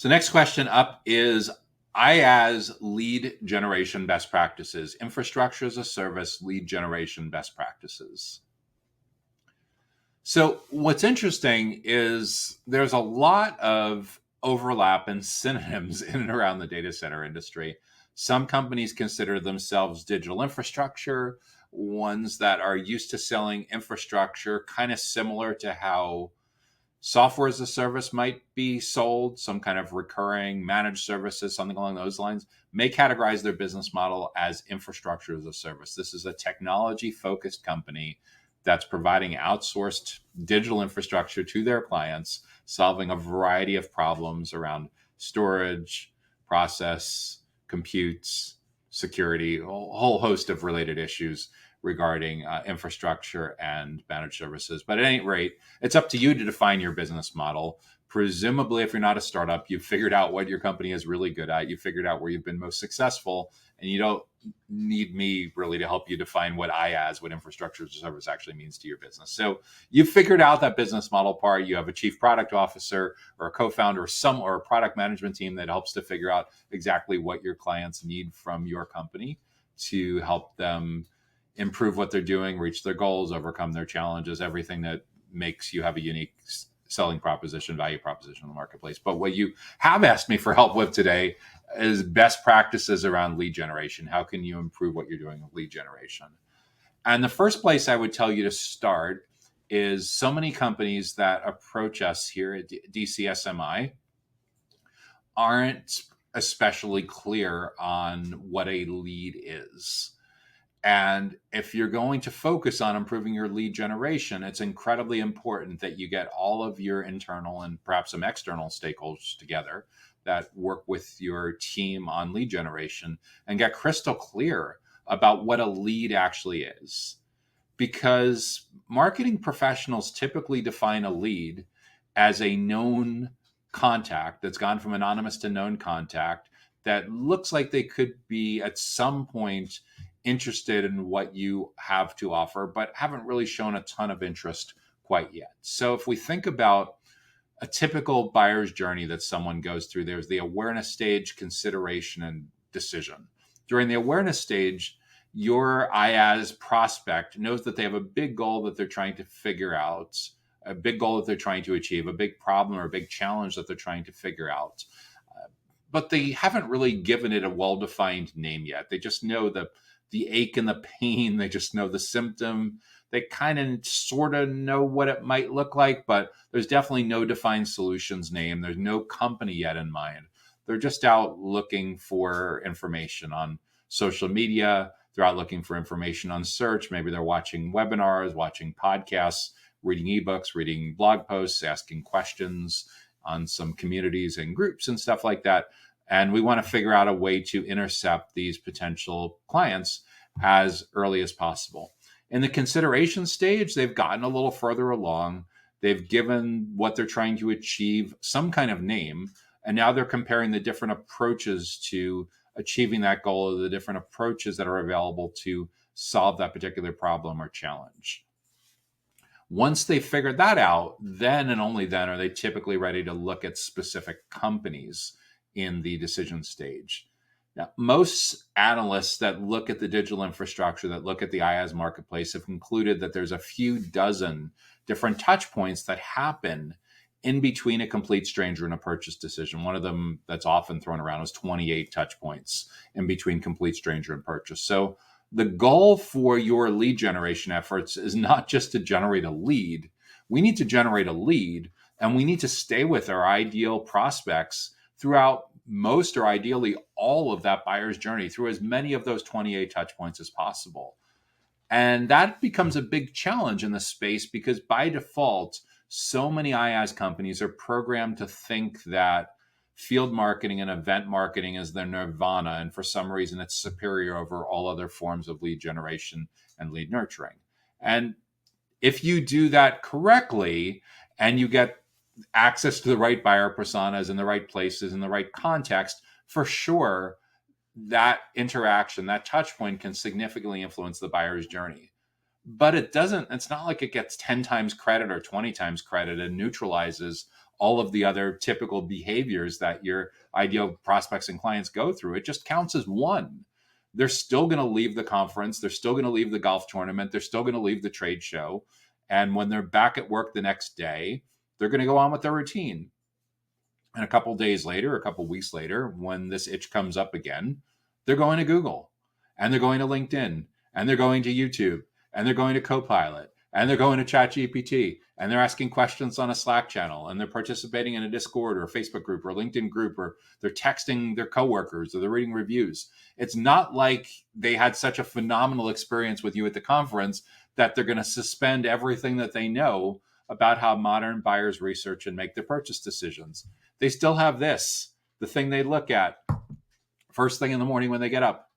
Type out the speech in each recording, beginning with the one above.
So next question up is IaaS lead generation best practices, infrastructure as a service lead generation best practices. So what's interesting is there's a lot of overlap and synonyms in and around the data center industry. Some companies consider themselves digital infrastructure, ones that are used to selling infrastructure kind of similar to how software as a service might be sold, some kind of recurring managed services, something along those lines, may categorize their business model as infrastructure as a service. This is a technology focused company that's providing outsourced digital infrastructure to their clients, solving a variety of problems around storage, process, computes, security, a whole host of related issues regarding infrastructure and managed services. But at any rate, it's up to you to define your business model. Presumably, if you're not a startup, you've figured out what your company is really good at. You've figured out where you've been most successful, and you don't need me really to help you define what IaaS, what infrastructure as a service actually means to your business. So you've figured out that business model part. You have a chief product officer or a co-founder or a product management team that helps to figure out exactly what your clients need from your company to help them improve what they're doing, reach their goals, overcome their challenges, everything that makes you have a unique selling proposition, value proposition in the marketplace. But what you have asked me for help with today is best practices around lead generation. How can you improve what you're doing with lead generation? And the first place I would tell you to start is so many companies that approach us here at DCSMI aren't especially clear on what a lead is. And if you're going to focus on improving your lead generation, it's incredibly important that you get all of your internal and perhaps some external stakeholders together that work with your team on lead generation and get crystal clear about what a lead actually is. Because marketing professionals typically define a lead as a known contact that's gone from anonymous to known contact that looks like they could be at some point interested in what you have to offer, but haven't really shown a ton of interest quite yet. So if we think about a typical buyer's journey that someone goes through, there's the awareness stage, consideration, and decision. During the awareness stage, your IaaS prospect knows that they have a big goal that they're trying to figure out, a big goal that they're trying to achieve, a big problem or a big challenge that they're trying to figure out. But they haven't really given it a well-defined name yet. They just know the ache and the pain. They just know the symptom. They kind of sort of know what it might look like, but there's definitely no defined solutions name. There's no company yet in mind. They're just out looking for information on social media. They're out looking for information on search. Maybe they're watching webinars, watching podcasts, reading ebooks, reading blog posts, asking questions on some communities and groups and stuff like that. And we want to figure out a way to intercept these potential clients as early as possible. In the consideration stage, they've gotten a little further along. They've given what they're trying to achieve some kind of name. And now they're comparing the different approaches to achieving that goal, or the different approaches that are available to solve that particular problem or challenge. Once they've figured that out, then and only then are they typically ready to look at specific companies in the decision stage. Now, most analysts that look at the digital infrastructure, that look at the IaaS marketplace, have concluded that there's a few dozen different touch points that happen in between a complete stranger and a purchase decision. One of them that's often thrown around is 28 touch points in between complete stranger and purchase. So the goal for your lead generation efforts is not just to generate a lead. We need to generate a lead, and we need to stay with our ideal prospects throughout most or ideally all of that buyer's journey, through as many of those 28 touch points as possible. And that becomes a big challenge in the space because by default, so many IaaS companies are programmed to think that field marketing and event marketing is their nirvana, and for some reason it's superior over all other forms of lead generation and lead nurturing. And if you do that correctly and you get access to the right buyer personas in the right places, in the right context, for sure, that interaction, that touch point can significantly influence the buyer's journey. But it's not like it gets 10 times credit or 20 times credit and neutralizes all of the other typical behaviors that your ideal prospects and clients go through. It just counts as one. They're still going to leave the conference. They're still going to leave the golf tournament. They're still going to leave the trade show. And when they're back at work the next day, they're going to go on with their routine. And a couple days later, a couple weeks later, when this itch comes up again, they're going to Google and they're going to LinkedIn and they're going to YouTube and they're going to Copilot and they're going to ChatGPT and they're asking questions on a Slack channel and they're participating in a Discord or a Facebook group or a LinkedIn group, or they're texting their coworkers or they're reading reviews. It's not like they had such a phenomenal experience with you at the conference that they're going to suspend everything that they know about how modern buyers research and make their purchase decisions. They still have this, the thing they look at first thing in the morning when they get up,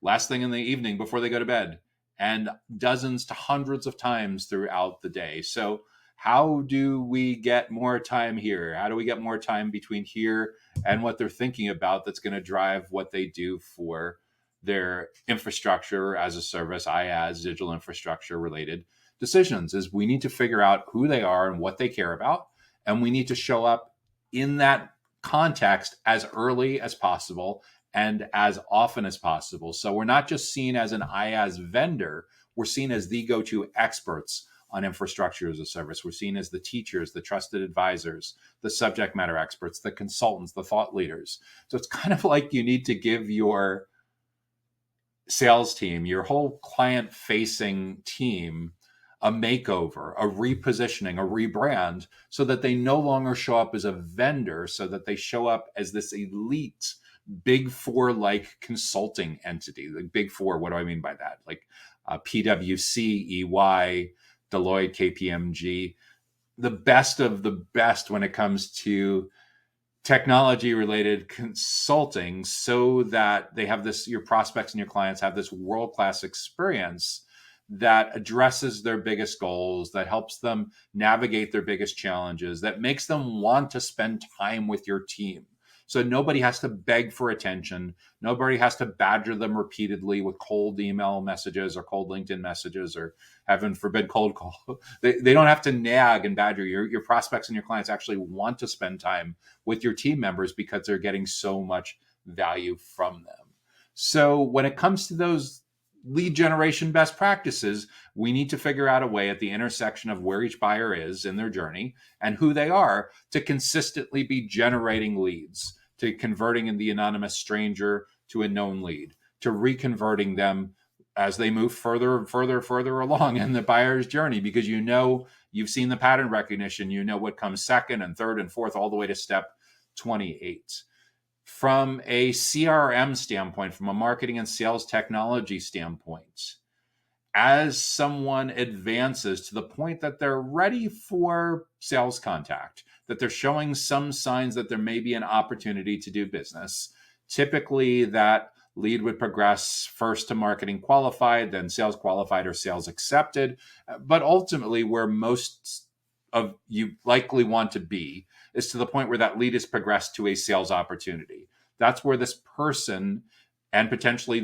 last thing in the evening before they go to bed, and dozens to hundreds of times throughout the day. So how do we get more time here? How do we get more time between here and what they're thinking about that's going to drive what they do for their infrastructure as a service, IaaS, digital infrastructure related decisions? Is we need to figure out who they are and what they care about. And we need to show up in that context as early as possible and as often as possible. So we're not just seen as an IaaS vendor, we're seen as the go-to experts on infrastructure as a service. We're seen as the teachers, the trusted advisors, the subject matter experts, the consultants, the thought leaders. So it's kind of like you need to give your sales team, your whole client-facing team, a makeover, a repositioning, a rebrand, so that they no longer show up as a vendor, so that they show up as this elite Big Four like consulting entity. The Big Four, what do I mean by that? Like PwC, EY, Deloitte, KPMG, the best of the best when it comes to technology related consulting, so that they have this, your prospects and your clients have this world-class experience that addresses their biggest goals, that helps them navigate their biggest challenges, that makes them want to spend time with your team. So nobody has to beg for attention. Nobody has to badger them repeatedly with cold email messages or cold LinkedIn messages, or heaven forbid, cold call. They don't have to nag and badger. Your prospects and your clients actually want to spend time with your team members because they're getting so much value from them. So when it comes to those lead generation best practices, we need to figure out a way at the intersection of where each buyer is in their journey and who they are to consistently be generating leads, to converting in the anonymous stranger to a known lead, to reconverting them as they move further and further along in the buyer's journey, because you know, you've seen the pattern recognition, you know what comes second and third and fourth all the way to step 28. From a CRM standpoint, from a marketing and sales technology standpoint, as someone advances to the point that they're ready for sales contact, that they're showing some signs that there may be an opportunity to do business, typically that lead would progress first to marketing qualified, then sales qualified or sales accepted. But ultimately, where most of you likely want to be is to the point where that lead is progressed to a sales opportunity. That's where this person and potentially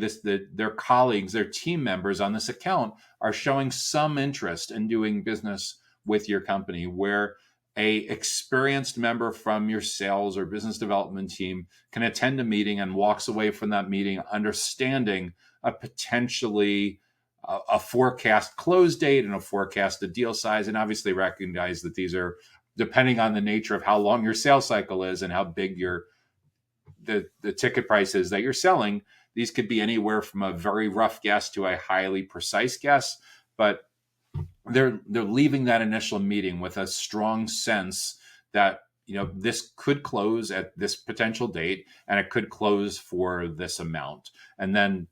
their colleagues, their team members on this account are showing some interest in doing business with your company, where a experienced member from your sales or business development team can attend a meeting and walks away from that meeting understanding a potentially a forecast close date and a forecasted deal size, and obviously recognize that these are depending on the nature of how long your sales cycle is and how big the ticket prices that you're selling. These could be anywhere from a very rough guess to a highly precise guess, but they're leaving that initial meeting with a strong sense that, you know, this could close at this potential date and it could close for this amount. And then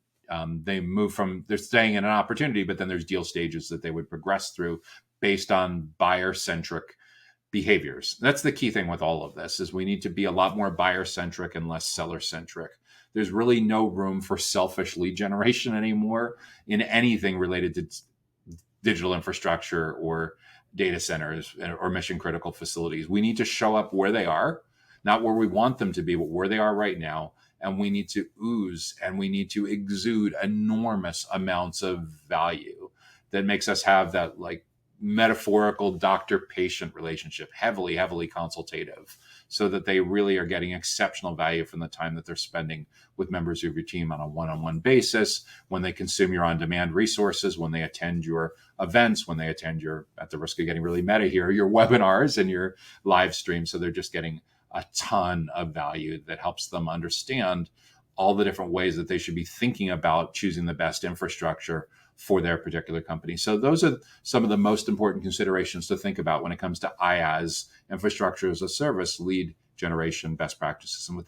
they move from, they're staying in an opportunity, but then there's deal stages that they would progress through based on buyer-centric behaviors. That's the key thing with all of this, is we need to be a lot more buyer-centric and less seller-centric. There's really no room for selfish lead generation anymore in anything related to digital infrastructure or data centers or mission critical facilities. We need to show up where they are, not where we want them to be, but where they are right now. And we need to ooze and we need to exude enormous amounts of value that makes us have that, like, metaphorical doctor-patient relationship, heavily consultative, so that they really are getting exceptional value from the time that they're spending with members of your team on a one-on-one basis, when they consume your on-demand resources, when they attend your events, when they attend your, at the risk of getting really meta here, your webinars and your live streams. So they're just getting a ton of value that helps them understand all the different ways that they should be thinking about choosing the best infrastructure for their particular company. So those are some of the most important considerations to think about when it comes to IaaS, infrastructure as a service, lead generation best practices. And with